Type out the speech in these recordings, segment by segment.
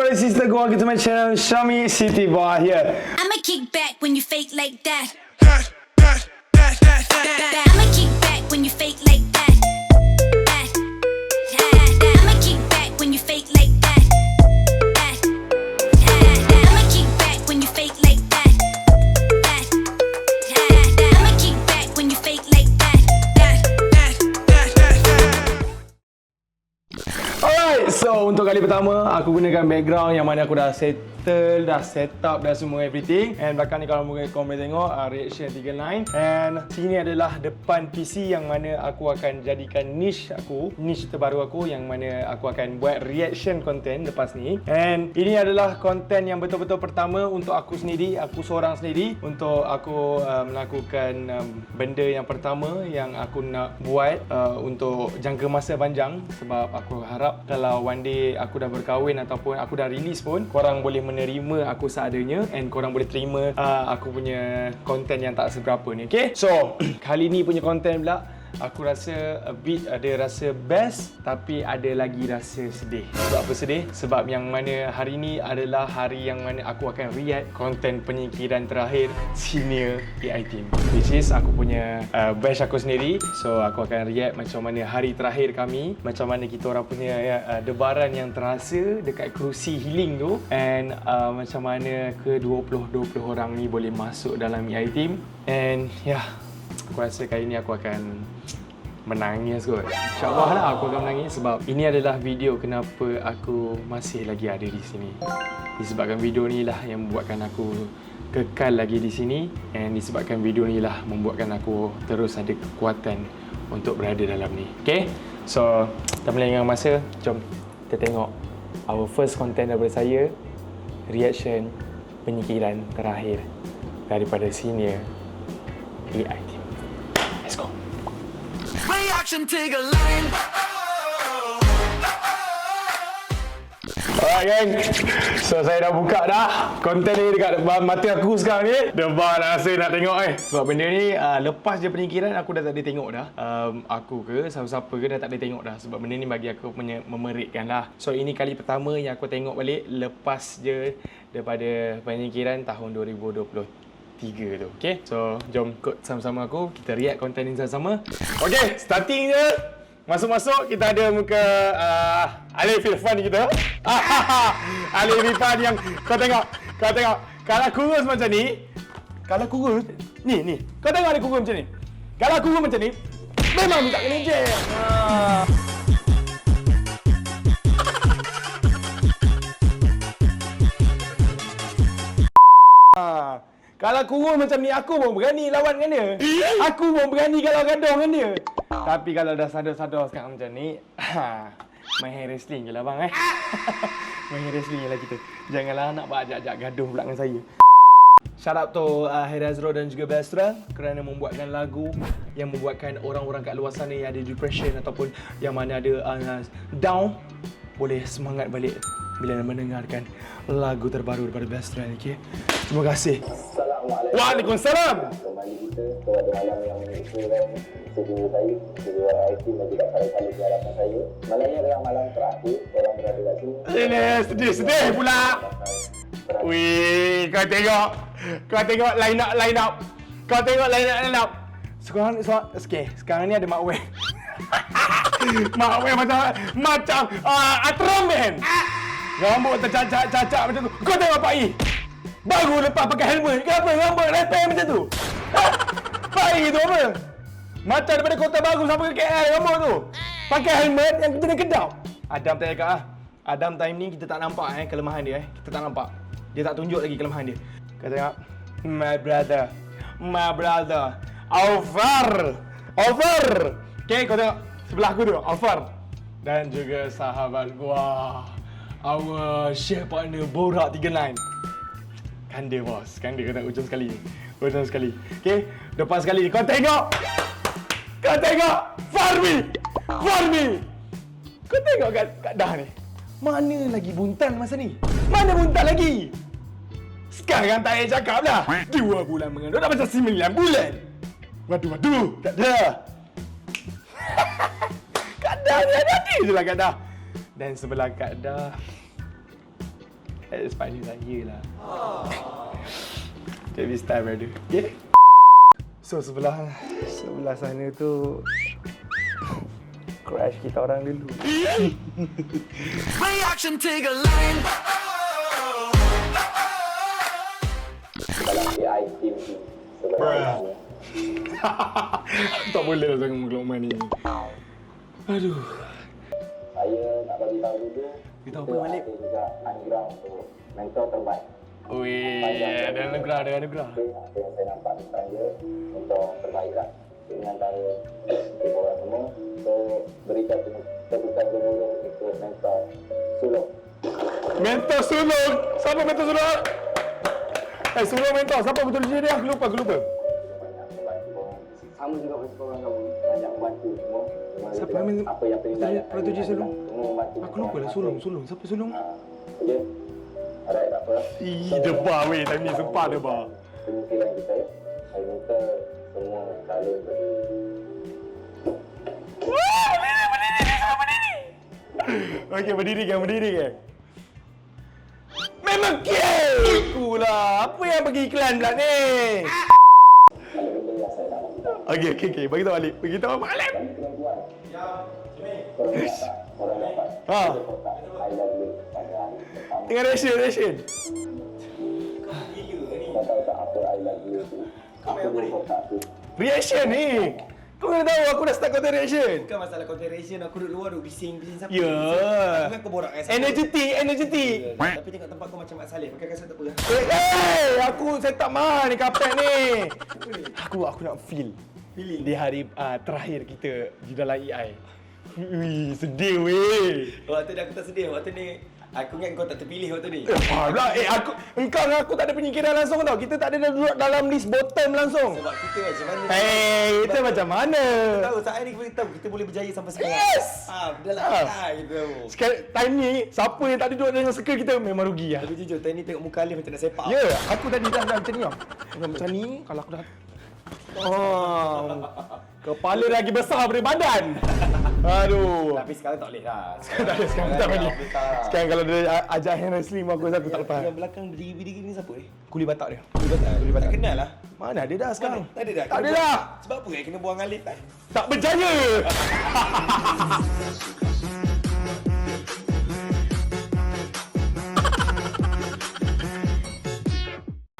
brother, sister, go on to my channel, Shami City Boy here. I'ma kick back when you fake like that. I'ma kick back when you fake like that. I'ma kick back when you fake like that. I'ma kick back when you fake like that. I'ma kick back when you fake like that. Alright, so untuk kali pertama aku gunakan background yang mana aku dah settle, dah set up dah semua everything. And belakang ni kalau kau boleh tengok reaction 39. And sini adalah depan PC yang mana aku akan jadikan niche terbaru aku yang mana aku akan buat reaction content lepas ni. And ini adalah content yang betul-betul pertama untuk aku sendiri, aku seorang sendiri, untuk aku melakukan benda yang pertama yang aku nak buat untuk jangka masa panjang. Sebab aku harap kalau one day aku dah berkahwin ataupun aku dah release pun, korang boleh menerima aku seadanya and korang boleh terima aku punya konten yang tak seberapa ni. Okay, so kali ni punya konten pula aku rasa a bit ada rasa best tapi ada lagi rasa sedih. Sebab apa sedih? Sebab yang mana hari ni adalah hari yang mana aku akan react konten penyingkiran terakhir senior AI team, which is aku punya batch aku sendiri. So aku akan react macam mana hari terakhir kami, macam mana kita orang punya debaran yang terasa dekat kerusi healing tu, and macam mana ke 20 orang ni boleh masuk dalam AI team. And aku rasa kali ni aku akan menangis kot. InsyaAllah lah aku akan menangis sebab ini adalah video kenapa aku masih lagi ada di sini. Disebabkan video ni lah yang membuatkan aku kekal lagi di sini, and disebabkan video ni lah membuatkan aku terus ada kekuatan untuk berada dalam ni. Okay, so tak melengah masa, jom kita tengok our first content daripada saya, reaction penyingkiran terakhir daripada senior AI team. Let's go. Reaction take a line. Alright gang, so saya dah buka dah konten ni dekat depan mata aku sekarang ni. Debar dah rasa nak tengok sebab benda ni lepas je penyingkiran aku dah tak ada tengok dah. Aku ke siapa-siapa ke dah tak ada tengok dah. Sebab benda ni bagi aku punya memerikkan lah. So ini kali pertama yang aku tengok balik lepas je daripada penyingkiran tahun 2023 tu. Okay, so jom ikut sama-sama aku, kita react konten ni sama-sama. Okay, starting je. Masuk-masuk kita ada muka Alif Irfan kita. Alif Irfan yang kau tengok. Kalau kurus macam ni, ni. Kau tengok ada kurus macam ni. Kalau kurus macam ni, memang tak kena je. Kalau kurus macam ni, aku pun berani lawan dengan dia. Aku pun berani kalau gaduh dengan dia. Tapi kalau dah sadar-sadar sekarang macam ni, main wrestling je lah bang main wrestling je lah kita. Janganlah nak ajak-ajak gaduh pula dengan saya. Shout out to Herazro dan juga Bastra kerana membuatkan lagu yang membuatkan orang-orang kat luar sana yang ada depression ataupun yang mana ada down boleh semangat balik bila mendengarkan lagu terbaru daripada Bastra ni. Okay? Terima kasih. Waalaikumsalam. Kembali kita pada malam yang menyentuhkan studio saya, studio IT dan juga kali-kali di hadapan saya. Malam ini adalah malam terakhir orang berada kat sini. Ini sedih pula. Wih, kau tengok line up. Kau tengok line up. Sekarang ni ada Mak Wei. Mak Wei macam Atram man. Rambut tercacak macam tu. Kau tengok Pak I. Baru lepas pakai helmet. Kenapa rambut repel macam tu? Pak I tu apa? Macam daripada Kota Baru sampai ke KL rambut tu. Pakai helmet yang jenis kedap. Adam tak cakap Adam time ni kita tak nampak kelemahan dia Kita tak nampak. Dia tak tunjuk lagi kelemahan dia. Kau tengok. My brother. Alvar. Okay, kau tengok sebelah aku tu, Alvar. Dan juga sahabat gua, our chef partner Borak 39. Kanda bos, kau nak ujung sekali. Okay, depan sekali ni kau tengok Farmi. Kau tengok kat dah ni. Mana lagi buntan masa ni? Mana buntan lagi? Sekarang tak payah cakap lah. 2 bulan mengandung dah macam 9 bulan. Waduh, tak ada. Kak Dah ni ada je lah Kak Dah. Dan sebelah Kak Dah Spicy saya lah. Jadi style brother. Okay. So sebelah sana tu crash kita orang dulu. Reaction take a line. Dalam AI team ni sebenarnya Tak boleh lah sangat Lokman ni. Aduh. saya nak bagi tahu dulu Kita apa, kita Malik? ada juga anugerah untuk mentor terbaik. Weh, ada anugerah, ada anugerah. Okey, apa yang saya nampak di saya mentor terbaik lah dengan antara kita orang semua. So berikan tepukan gemuruh untuk mentor Sulong. Mentor sulung. Siapa mentor sulung? Sulung mentor. Siapa betul dia? Aku lupa. Banyak membantu orang. Sama juga macam orang kamu, banyak membantu semua. Siapa yang apa yang penilaian Perlu tuju sulung? semua membantu. Aku lupa lah sulung. Siapa sulung? Okey. Alright, tak apa. Ih, debar weh. Time ni sumpah debar. Pemikiran kita, saya minta semua saling berdiri. Okey, berdiri kan? Memang aku lah. Apa yang bagi iklan pula ni? Ada benda yang saya nak beritahu. Okey. Bagi tahu balik. Bagi tahu Alim. Tuan-tuan. Korang dapat. Ha. Ada kotak I love you pada hari pertama. Tengah reaction. Kau tahu tak apa I love you tu? Apa dia kotak tu? Reaction ni. Kau kena tahu aku dah start content reaction. Bukan masalah content reaction, aku duduk luar duduk bising siapa. Ya. Aku kan kau borak dengan siapa. Energetic. Tapi tengok tempat kau macam Mat Saleh, pakai kasut tak apa. Aku set up mahal ni kapet ni. Aku nak feel Feeling. di hari terakhir kita di dalam AI. Ui, sedih weh. Waktu ni aku tak sedih, waktu ni aku ingat kau tak terpilih waktu ni. Pula engkau dengan aku tak ada penyikiran langsung tau. Kita tak ada duduk dalam list bottom langsung. Sebab kita macam mana? Kita macam mana? Tahu saat ni kita tahu kita boleh berjaya sampai sekarang. Yes! Dah lah kita tahu. Sekarang time ni siapa yang tak duduk dengan circle kita memang rugi lah. Tapi jujur, tadi ni tengok muka Alif macam nak sepak. Ya, aku tadi dah macam ni tau. Macam ni kalau aku dah kepala lagi besar daripada badan. Aduh. Tapi sekarang tak boleh lah. Sekarang tak boleh. Sekarang kalau dia ajak Henry Slim aku rasa aku tak lepas. Yang belakang berdiri-berdiri ni siapa Kuli batak dia. Kuli batak. Tak kenal lah. Mana dia dah sekarang? Tak ada dah. Tak ada dah. Sebab apa kena buang Alif kan? Tak berjaya.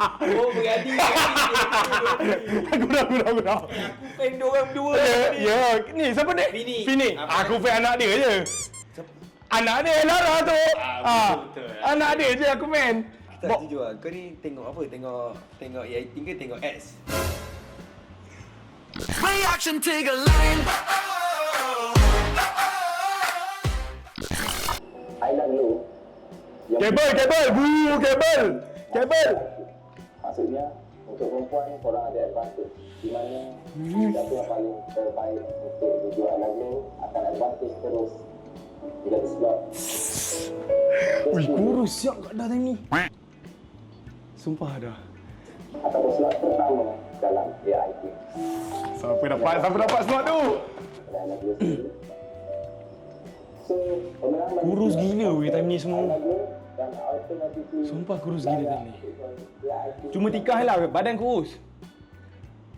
Oh, beradi. Aku dah. Aku fan diorang berdua. Ya, ni siapa ni? Fini. Aku fan anak dia je. Anak dia Lara tu. betul. Anak dia je aku fan. Tak jujur lah. Kau ni tengok apa? Tengok AI ke tengok ads? Reaction take a line. I love you. Kabel. Maksudnya untuk perempuan korang ada advantage di mana siapa yang paling terbaik untuk dijual lagu akan advantage terus bila di slot. Ui, kurus siap kat dah time ni. Sumpah dah. Ataupun slot pertama dalam AIT. Siapa dapat slot tu? Dan lagu sendiri. So, pemenang bagi Kurus gila weh time ni semua. lagu dan alternatively Sumpah kurus gila time ni. AIT. Cuma tikah lah badan kurus.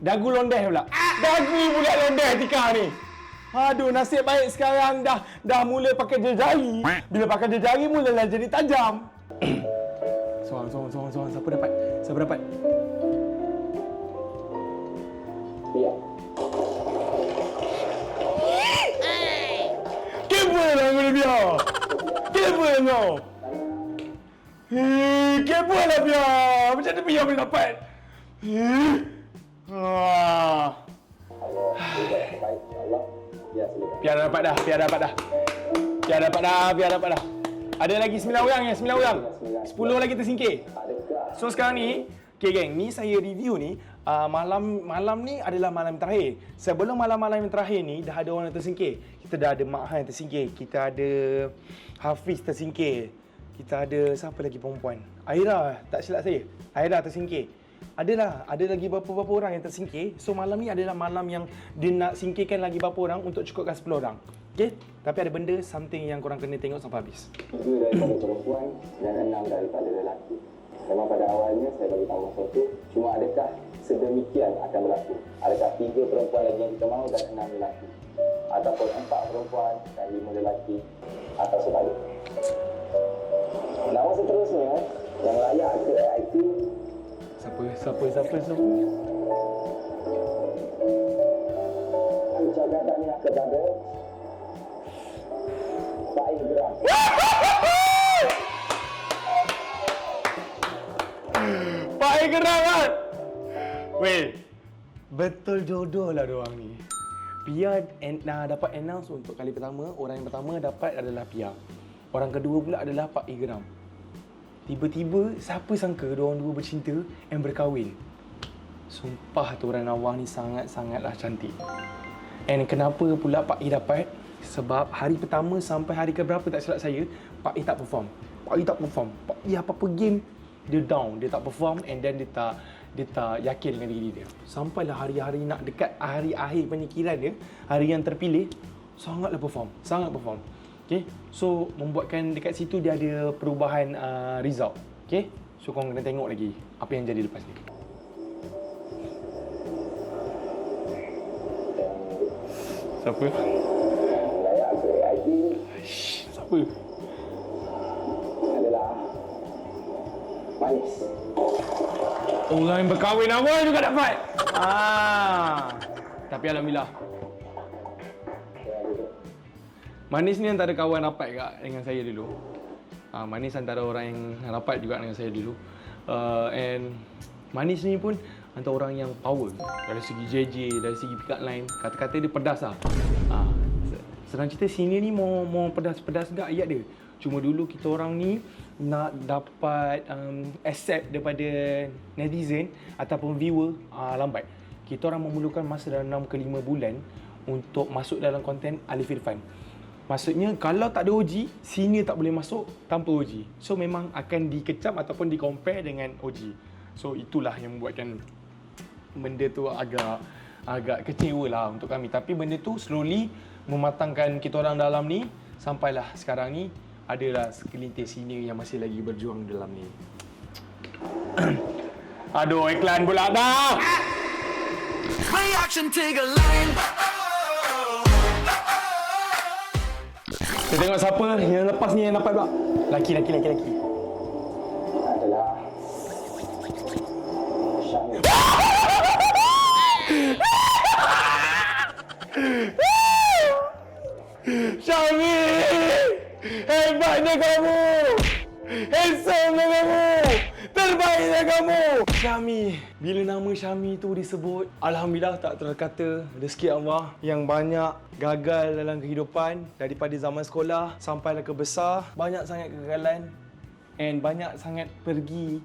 Dagu londeh pula. Dagu pula londeh tikah ni. Aduh, nasib baik sekarang dah mula pakai jari. Bila pakai jari mulalah jadi tajam. Soal. Siapa dapat? Ya. Kabel lah kau biar. Kabel kau. Kabel lah biar. Macam mana biar boleh dapat? Baik, Allah. Ya, silakan. Biar dapat dah. Ada lagi 9 orang ya, 9 orang. 10 lagi tersingkir. So sekarang ni, okay geng, ni saya review ni malam ni adalah malam terakhir. Sebelum malam-malam yang terakhir ni dah ada orang yang tersingkir. Kita dah ada Mak Han tersingkir, kita ada Hafiz tersingkir. Kita ada siapa lagi perempuan? Aira, tak silap saya. Aira tersingkir. Ada lagi beberapa orang yang tersingkir. So malam ni adalah malam yang dia nak singkirkan lagi beberapa orang untuk cukupkan 10 orang. Okay? Tapi ada benda, something yang korang kena tengok sampai habis. 3 daripada perempuan dan 6 daripada lelaki. Memang pada awalnya saya bagi tahu satu, cuma adakah sedemikian akan berlaku? Adakah 3 perempuan lagi yang kita mahu dan 6 lelaki? Ataupun 4 perempuan dan 5 lelaki? Atau sebalik? Nama seterusnya yang layak ke AIT. Siapa? Pencagatannya kepada Pak Igram. Pak Gerangan. Weh, betul jodoh lah diorang ni. Pia dapat announce untuk kali pertama. Orang yang pertama dapat adalah Pia. Orang kedua pula adalah Pak Igram. Tiba-tiba, siapa sangka diorang dua bercinta dan berkahwin. Sumpah tu orang Nawang ni sangat-sangatlah cantik. And kenapa pula Pak I dapat? Sebab hari pertama sampai hari keberapa tak silap saya, Pak I tak perform. Pak I apa-apa game, dia down, dia tak perform and then dia tak yakin dengan diri dia. Sampailah hari-hari nak dekat hari akhir penyikiran dia, hari yang terpilih, sangat perform. Okay? So, membuatkan dekat situ dia ada perubahan result. Okay? So, korang kena tengok lagi apa yang jadi lepas ni. Siapa? Layak ke AIT Siapa? adalah Manis. Orang yang berkahwin awal juga dapat. Tapi alhamdulillah. Manis ni antara kawan rapat juga dengan saya dulu. Manis antara orang yang rapat juga dengan saya dulu. And Manis ni pun antara orang yang power. Dari segi JJ, dari segi pick up line, kata-kata dia pedas lah. Senang cerita sini ni mau pedas-pedas juga ayat dia. Cuma dulu kita orang ni nak dapat accept daripada netizen ataupun viewer lambat. Kita orang memerlukan masa dalam 6 ke 5 bulan untuk masuk dalam konten Alif Irfan. Maksudnya kalau tak ada OG, senior tak boleh masuk tanpa OG. So memang akan dikecam ataupun di-compare dengan OG. So itulah yang membuatkan benda tu agak kecewa lah untuk kami. Tapi benda tu slowly mematangkan kita orang dalam ni. Sampailah sekarang ni adalah segelintir senior yang masih lagi berjuang dalam ni. Aduh, iklan pula dah. Reaction take a line. Kita tengok siapa yang lepas ni yang dapat pula. Laki. Adalah Syamil. Syamil! Hebatnya kamu! Handsome kamu! Terbaiknya kamu! Syami. Bila nama Syami tu disebut, alhamdulillah tak terkata rezeki Allah yang banyak gagal dalam kehidupan daripada zaman sekolah sampailah ke besar. Banyak sangat kegagalan and banyak sangat pergi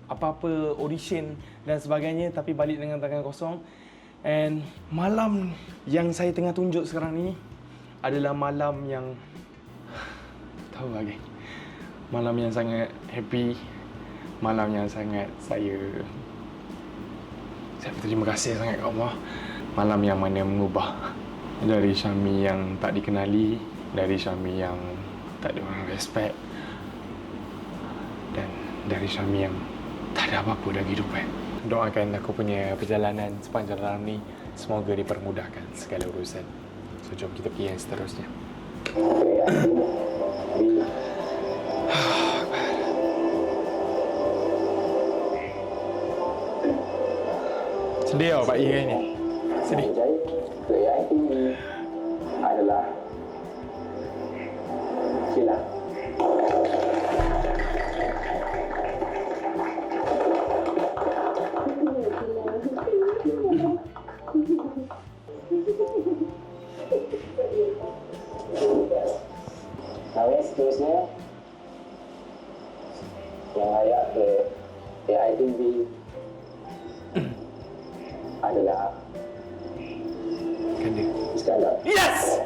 apa-apa audition dan sebagainya tapi balik dengan tangan kosong. And malam yang saya tengah tunjuk sekarang ni adalah malam yang tahu lagi. Malam yang sangat happy, malam yang sangat saya berterima kasih sangat kepada Allah. Malam yang mana mengubah dari Syami yang tak dikenali, dari Syami yang tak ada orang respect dan dari Syami yang tak ada apa-apa dalam kehidupan. Doakan aku punya perjalanan sepanjang dalam ni semoga dipermudahkan segala urusan. So jom kita pergi yang seterusnya. Sedih tau Pak I ni. Sedih. AIT adalah Sheila. Lawan seterusnya yang layak ke AITV adalah Kanda. Iskandar. Yes!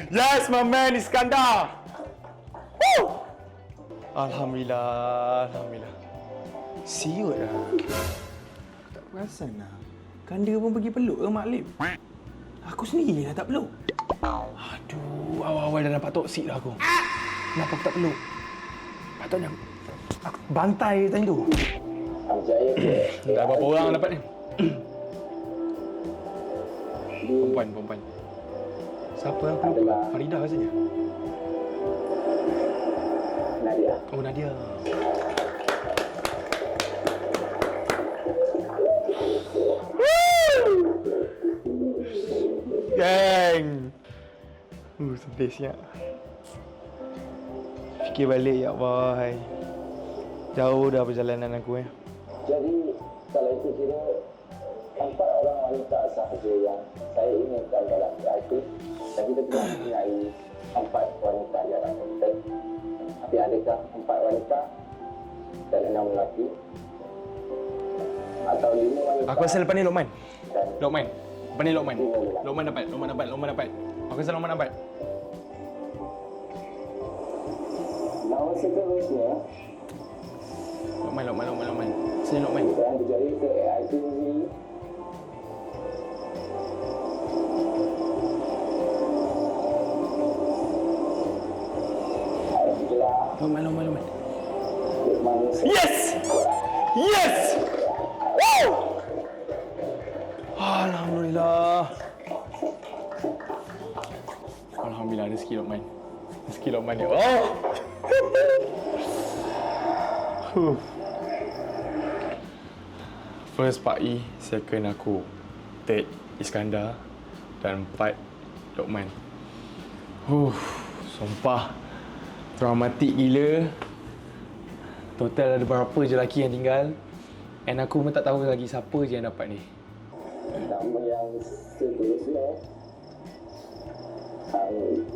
Yes, my man Iskandar. Woo! Alhamdulillah. Siut lah. Tak perasan lah. Kanda pun pergi peluk ke Mak Lim? Aku sendiri lah tak peluk. Aduh, awal-awal dah nampak toksik dah aku. Kenapa aku tak peluk? Patutnya aku bantai time tu. Dah berapa orang dapat ni? Perempuan. Siapa yang aku lupa? Farida rasanya. Nadia. Oh, Nadia. Gang. Sedih siap. Fikir balik ya Allah. Jauh dah perjalanan aku Jadi kalau itu kira 4 orang wanita sahaja yang saya inginkan dalam PIP, dan kita tidak mempunyai 4 wanita di dalam konteks. Tapi adakah 4 wanita dan 6 lelaki? Atau 5 wanita? Aku rasa lepas ni Lokman. Dan Lokman. Lepas ni Lokman. Lokman dapat. Aku rasa Lokman dapat. Nama seterusnya Lokman. Sini Lokman. kita yang berjaya ke AIP sendiri. Alhamdulillah. Lokman. Lukman Yes! Woo! Alhamdulillah. Alhamdulillah, rezeki Lokman ni. Oh! First Pak I, second aku, third Iskandar dan 4 Lokman. Sumpah traumatik gila. Total ada berapa je lelaki yang tinggal. And aku pun tak tahu lagi siapa je yang dapat ni. Nama yang seterusnya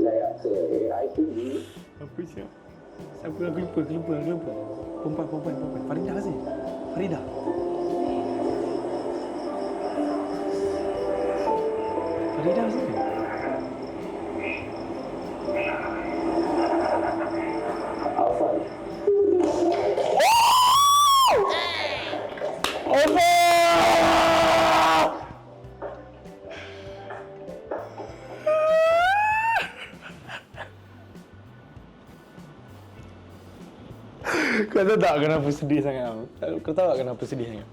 layak ke AIP sendiri. Apa siap? Siapa aku lupa. Perempuan. Farida rasa? Farida rasa? Afan. Kau tahu tak kenapa sedih sangat? Kau tahu tak kenapa sedih sangat?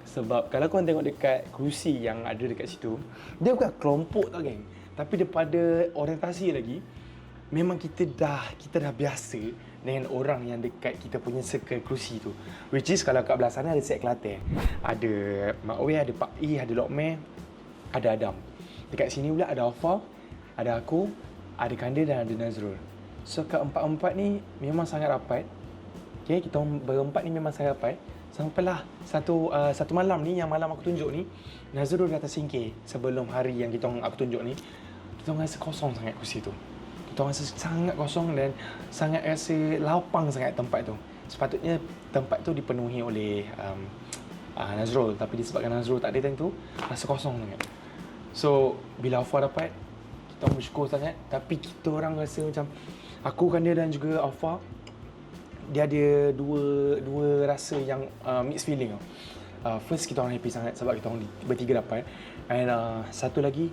Sebab kalau kau tengok dekat kerusi yang ada dekat situ, dia bukan kelompok tau geng. Tapi daripada orientasi lagi, memang kita dah biasa dengan orang yang dekat kita punya circle kerusi tu. Which is kalau kat belah sana ada Set Kelantan. Ada Mak Wei, ada Pak I, ada Lokman, ada Adam. Dekat sini pula ada Alfa, ada aku, ada Kanda dan ada Nazrul. So kat empat-empat ni memang sangat rapat. Okay, kita berempat ni memang sangat rapat. Sampailah satu malam ni, yang malam aku tunjuk ni, Nazrul dah tersingkir sebelum hari yang aku tunjuk ni. Kita rasa kosong sangat kursi tu. Kita rasa sangat kosong dan sangat rasa lapang sangat tempat tu. Sepatutnya tempat tu dipenuhi oleh Nazrul, tapi disebabkan Nazrul tak ada time tu, rasa kosong sangat. So bila Alfa dapat, kita bersyukur sangat. Tapi kita orang rasa macam, aku, Kanda dan juga Alfa, dia ada dua rasa yang mixed feeling. First, kita orang happy sangat sebab kita orang bertiga dapat. And satu lagi,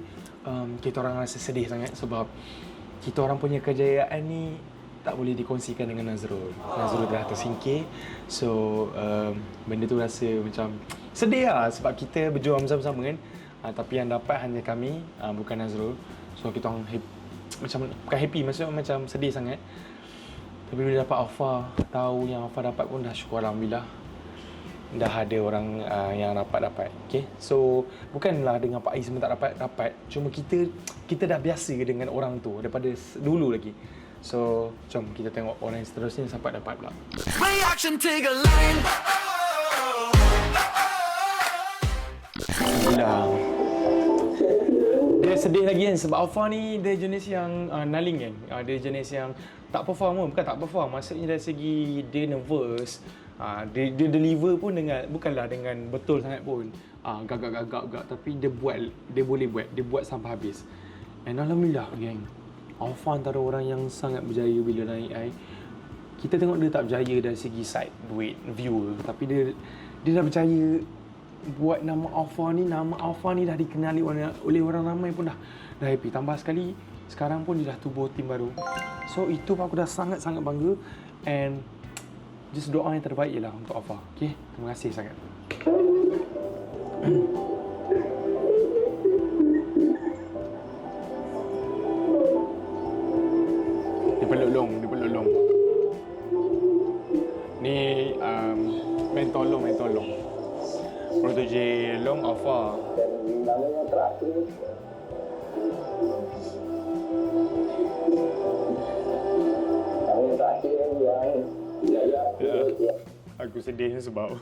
kita orang rasa sedih sangat sebab kita orang punya kejayaan ni tak boleh dikongsikan dengan Nazrul. Nazrul dah tersingkir. So benda tu rasa macam sedih lah sebab kita berjuang bersama-sama kan. Tapi yang dapat hanya kami, bukan Nazrul. So kita orang macam bukan happy, maksudnya macam sedih sangat. Tapi bila dapat Alfa, tahu yang Alfa dapat pun dah syukur Alhamdulillah. Dah ada orang yang dapat. Okay? So bukanlah dengan Pak I semua tak dapat. Cuma kita dah biasa dengan orang tu daripada dulu lagi. So jom kita tengok orang yang seterusnya sampai dapat pula. Reaction take a line. Alhamdulillah. Dia sedih lagi kan sebab Alfa ni dia jenis yang naling kan. Dia jenis yang tak perform pun. Bukan tak perform, maksudnya dari segi dia nervous. Dia deliver pun bukanlah dengan betul sangat pun. Gagak, tapi dia boleh buat sampai habis. And Alhamdulillah geng, Alfa antara orang yang sangat berjaya bila naik air. Kita tengok dia tak berjaya dari segi side duit, viewer, tapi dia dah berjaya buat nama Alpha ni dah dikenali oleh orang ramai pun dah happy. Tambah sekali sekarang pun dia dah tubuh tim baru. So itu aku dah sangat-sangat bangga, and just doa yang terbaik je lah untuk Alpha. Okay, terima kasih sangat. Dia peluk long. Ni mentor long. Protege long Alpha. Dan nama yang terakhir, Ya. Aku sedih sebab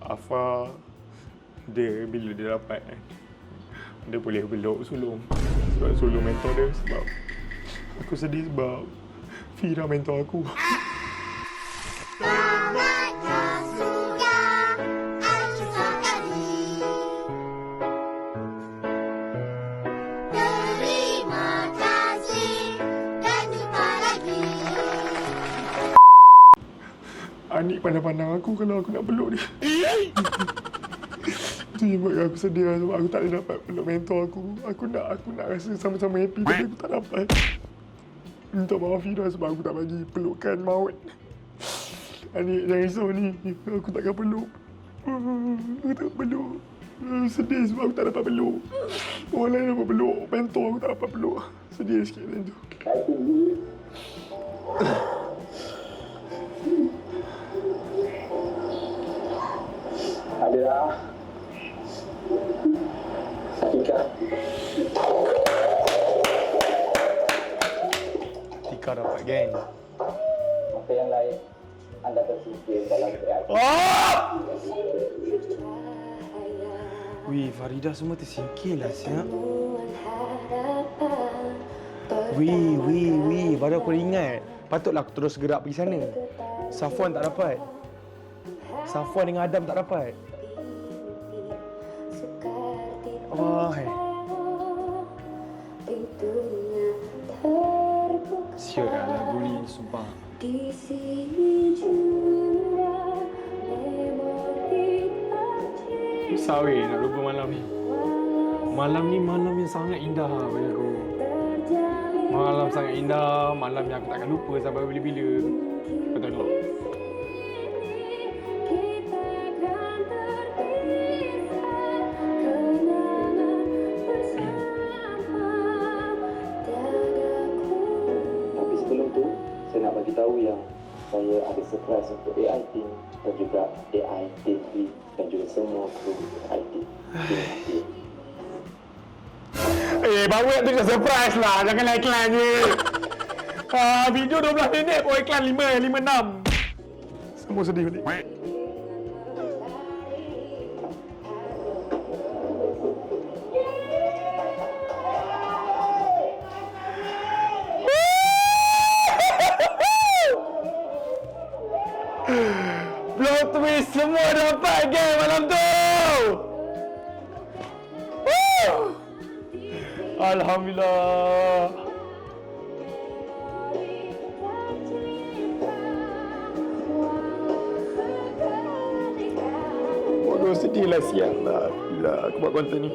Alpha dia bila dia dapat dia boleh peluk sulung. Sebab sulung mentor dia. Sebab aku sedih sebab Fira mentor aku. Anik pandang-pandang aku kalau aku nak peluk dia. Itu yang buat aku sedih sebab aku tak dapat peluk mentor aku. Aku nak rasa sama-sama happy tapi aku tak dapat. Minta maaf Fira sebab aku tak bagi pelukan maut. Anik jangan risau ni, aku takkan peluk. Aku tak peluk. Sedih sebab aku tak dapat peluk. Orang lain dapat peluk, mentor aku tak dapat peluk. Sedih sikit macam tu. adalah Tika. Tika dapat geng. Maka yang lain anda tersingkir dalam kreatif. Wih, Farida semua tersingkir lah siap. Wih, baru aku ingat. Patutlah aku terus gerak pergi sana. Safwan tak dapat. Safwan dengan Adam tak dapat. Oh, hai. Siap lah lagu ni, sumpah. Susah weh nak lupa malam ni. Malam ni malam yang sangat indah bagi aku. Malam sangat indah, malam yang aku takkan lupa sampai bila-bila. Kau tengok. Tapi sebelum tu, saya nak bagi tahu yang saya ada surprise untuk AI team dan juga AI TV dan juga semua kru AI team. Terima kasih. Baru nak tunjuk surprise lah. Jangan iklan je. Video 12 minit pun iklan 5, 6. Semua sedih balik. Plot twist semua dapat game malam tu. Alhamdulillah. Bodoh sedih lah siang lah bila aku buat konten ni.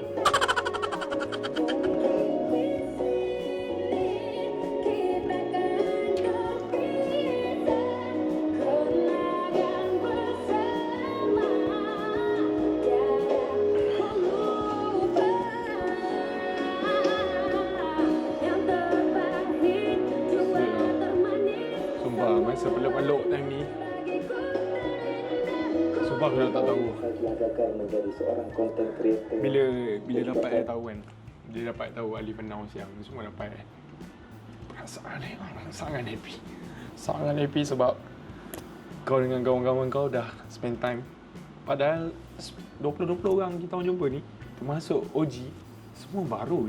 Sumpah, masa peluk-peluk time ni, sumpah aku dah tak tahu. Saya diadakan menjadi seorang content creator. Bila dapat tahu kan, dia dapat tahu Alif announce yang semua dapat. Perasaan ni sangat happy. Sangat happy sebab kau dengan kawan-kawan kau dah spend time. Padahal 20 orang kita orang jumpa ni, termasuk OG, semua baru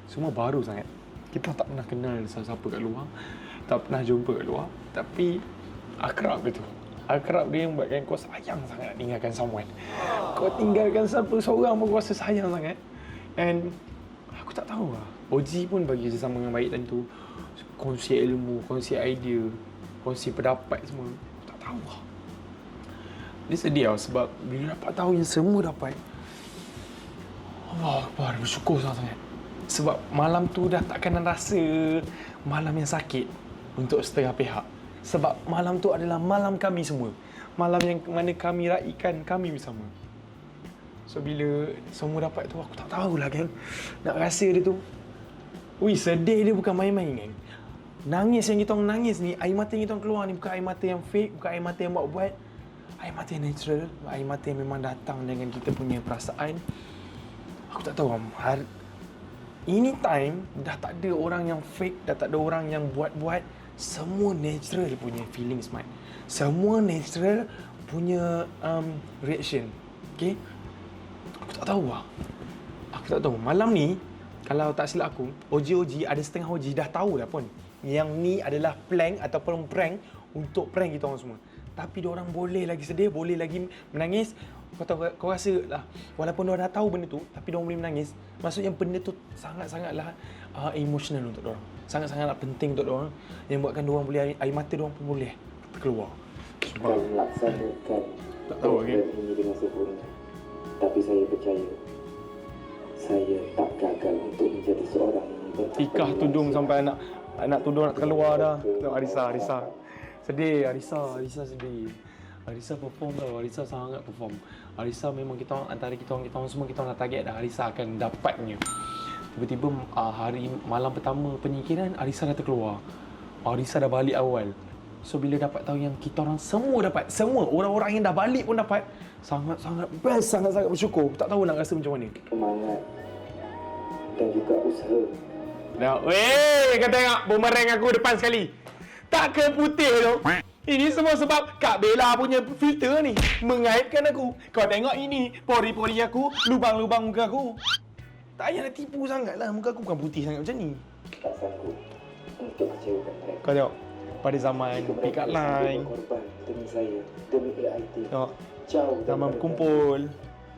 Semua baru sangat. Kita tak pernah kenal siapa-siapa kat luar. Tak pernah jumpa kat luar. Tapi akrab gitu. Akrab dia yang buatkan kau sayang sangat nak tinggalkan someone. Kau tinggalkan siapa seorang pun kau rasa sayang sangat. And aku tak tahu lah. OG pun bagi sesama dengan baik tentu. Kongsi ilmu, kongsi idea, kongsi pendapat semua. Aku tak tahu lah. dia sedih tau sebab bila dapat tahu yang semua dapat, Allah Akbar, bersyukur sangat-sangat. Sebab malam tu dah takkan rasa malam yang sakit untuk setengah pihak. Sebab malam tu adalah malam kami semua. Malam yang mana kami raikan kami bersama. So bila semua dapat tu, aku tak tahulah kan. Nak rasa dia tu. Ui, sedih dia bukan main-main kan. Nangis yang kita orang nangis ni, air mata yang kita orang keluar ni bukan air mata yang fake, bukan air mata yang buat-buat. Air mata yang natural, air mata yang memang datang dengan kita punya perasaan. Aku tak tahu, ini time dah tak ada orang yang fake, dah tak ada orang yang buat-buat. Semua natural punya feelings, Mat. Semua natural punya reaction. Okay? Aku tak tahu lah. Aku tak tahu. Malam ni, kalau tak silap aku, OG ada setengah OG dah tahu dah pun. Yang ni adalah plank ataupun prank untuk prank kita orang semua. Tapi diorang boleh lagi sedih, boleh lagi menangis. Kau rasa lah, walaupun diorang dah tahu benda tu, tapi diorang boleh menangis. Maksudnya benda tu sangat-sangatlah emotional untuk diorang. Sangat-sangatlah penting untuk diorang. Yang buatkan diorang boleh, air mata diorang pun boleh keluar. Dan melaksanakan Tak tahu, okay? program ini dengan sempurna. Tapi saya percaya, saya tak gagal untuk menjadi seorang yang Tikah tudung sampai anak tudung nak keluar dah. Tengok Arissa. Sedih Arissa sedih. Arissa perform tau. Arissa sangat perform. Arissa memang kita orang, antara kita orang semua, kita orang dah target dah Arissa akan dapatnya. Tiba-tiba hari malam pertama penyingkiran, Arissa dah terkeluar. Arissa dah balik awal. So bila dapat tahu yang kita orang semua dapat, semua orang-orang yang dah balik pun dapat, sangat-sangat best, sangat-sangat bersyukur. Tak tahu nak rasa macam mana. semangat dan juga usaha. Dah, kau tengok bumerang aku depan sekali. Tak ke putih tu. Ini semua sebab Kak Bella punya filter ni mengaibkan aku. Kau tengok ini, pori-pori aku, lubang-lubang muka aku. Tak payah nak tipu sangatlah, muka aku bukan putih sangat macam ni. Tak sanggup untuk kecewakan mereka. Kau tengok, pada zaman pick up line, Korban demi saya, demi AIT. tengok, Jauh zaman daripada berkumpul.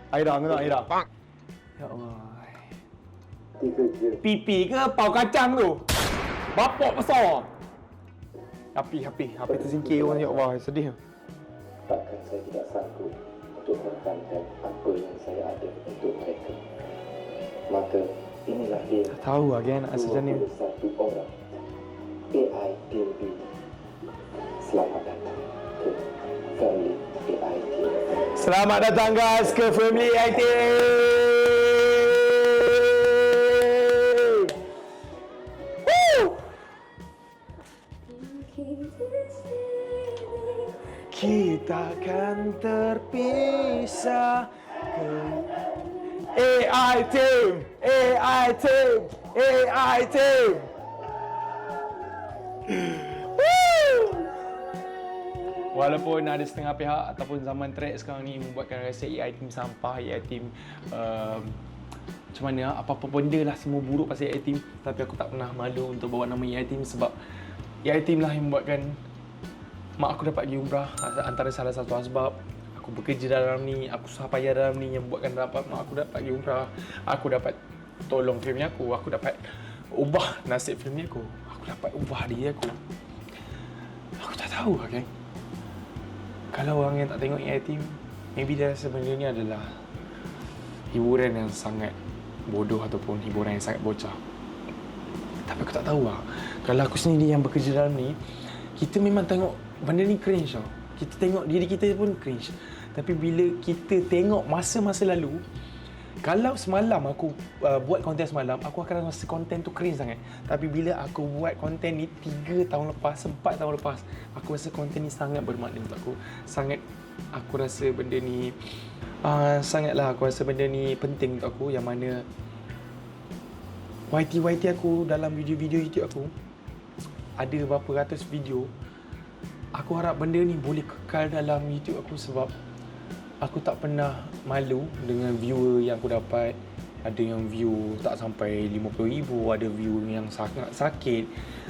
Aira, kau tengok Aira. Ya Allah. 3 je. Pipi ke pau kacang tu? Bapak besar. Api tersingkir orang tengok. Wah, sedih. Takkan saya tidak sanggup untuk mengorbankan apa yang saya ada untuk mereka. Maka inilah dia. Tak tahu lah kan nak rasa macam ni. 21 orang AITB. Selamat datang ke Family AIT. Selamat datang guys ke Family IT. Kita akan terpisah ke AI Team. Walaupun ada setengah pihak ataupun zaman track sekarang ni membuatkan rasa AI Team sampah, AI Team macam mana, apa-apa benda lah semua buruk pasal AI Team. Tapi aku tak pernah malu untuk bawa nama AI Team sebab AI Team lah yang membuatkan mak aku dapat pergi umrah. Antara salah satu sebab aku bekerja dalam ni, aku susah payah dalam ni yang buatkan dapat mak aku dapat pergi umrah. Aku dapat tolong family aku dapat ubah nasib family aku dapat ubah diri aku. Aku tak tahu lah kan. Kalau orang yang tak tengok AI Team, maybe dia rasa benda ni adalah hiburan yang sangat bodoh ataupun hiburan yang sangat bocah. Tapi aku tak tahu lah. Kalau aku sendiri yang bekerja dalam ni, kita memang tengok benda ni cringe tau. Kita tengok diri kita pun cringe. Tapi bila kita tengok masa-masa lalu, kalau semalam aku buat konten semalam, aku akan rasa konten tu cringe sangat. Tapi bila aku buat konten ni 3 tahun lepas, 4 tahun lepas, aku rasa konten ni sangat bermakna untuk aku. Aku rasa benda ni sangatlah aku rasa benda ni penting untuk aku, yang mana YT aku dalam video-video YouTube aku ada berapa ratus video. Aku harap benda ni boleh kekal dalam YouTube aku sebab aku tak pernah malu dengan viewer yang aku dapat. Ada yang view tak sampai 50,000, ada view yang sangat sakit,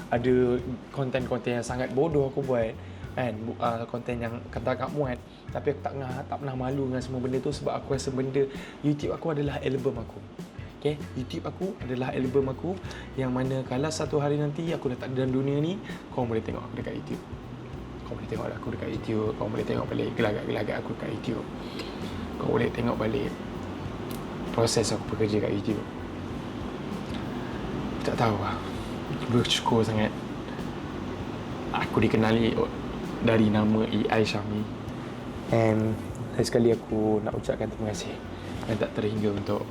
ada konten-konten yang sangat bodoh aku buat kan, konten yang kata tak muat. Tapi aku tak pernah malu dengan semua benda tu sebab aku rasa benda YouTube aku adalah album aku. Okay, YouTube aku adalah album aku yang mana kalau satu hari nanti aku dah tak ada dalam dunia ni, korang boleh tengok aku dekat YouTube. kau boleh tengok aku dekat YouTube, kau boleh tengok balik gelagat-gelagat aku dekat YouTube, kau boleh tengok balik proses aku bekerja kat YouTube. Tak tahu lah, bersyukur sangat aku dikenali dari nama AI Syami. And lagi sekali aku nak ucapkan terima kasih yang tak terhingga untuk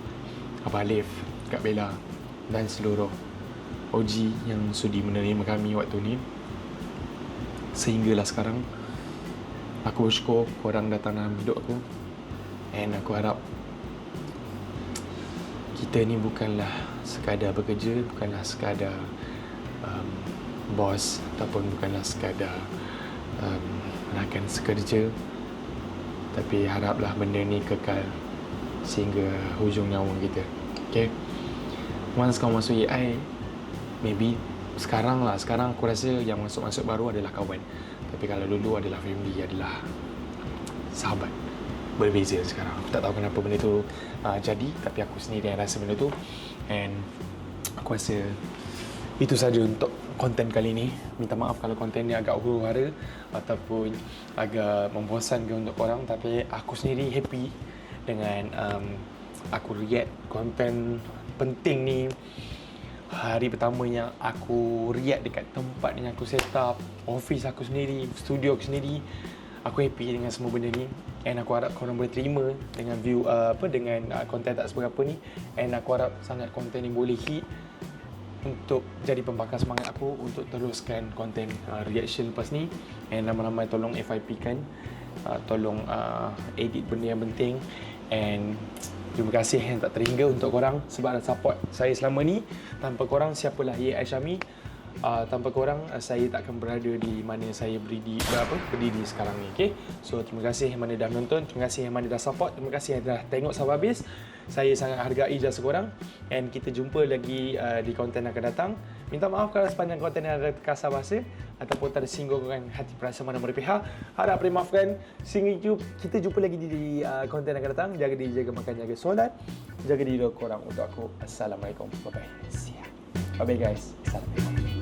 Abah Alif, Kak Bella dan seluruh OG yang sudi menerima kami waktu ni. Sehinggalah sekarang, aku bersyukur korang datang dalam hidup aku. And aku harap kita ni bukanlah sekadar bekerja, bukanlah sekadar bos, ataupun bukanlah sekadar rakan sekerja, tapi haraplah benda ni kekal sehingga hujung nyawa kita. Okay, once kau masuk AI, maybe sekarang aku rasa yang masuk baru adalah kawan, tapi kalau dulu adalah family, adalah sahabat. Berbeza sekarang. Aku tak tahu kenapa benda tu jadi, tapi aku sendiri yang rasa benda tu. And aku rasa itu saja untuk konten kali ni. Minta maaf kalau konten ni agak huru-hara ataupun agak membosankan untuk korang, tapi aku sendiri happy dengan aku react konten penting ni. Hari pertamanya aku react dekat tempat yang aku set up, office aku sendiri, studio aku sendiri. Aku happy dengan semua benda ni. And aku harap korang boleh terima dengan view dengan konten tak seberapa ni. And aku harap sangat konten ni boleh hit untuk jadi pembakar semangat aku untuk teruskan konten reaction lepas ni. And ramai-ramai tolong FYP kan, tolong edit benda yang penting. And terima kasih yang tak terhingga untuk korang sebab dah support saya selama ni. Tanpa korang, siapalah AI Syami. Tanpa korang, saya tak akan berada di mana saya berdiri sekarang ni. Okay? So terima kasih yang mana dah menonton, terima kasih yang mana dah support, terima kasih yang dah tengok sampai habis. Saya sangat hargai jasa korang. And kita jumpa lagi di konten akan datang. Minta maaf kalau sepanjang konten yang ada kasar bahasa ataupun tersinggungkan hati perasaan mana pihak. Harap dimaafkan. Sehingga kita jumpa lagi di konten akan datang. Jaga diri, jaga makan, jaga solat. Jaga diri korang untuk aku. Assalamualaikum. Bye-bye. Bye-bye guys. Assalamualaikum.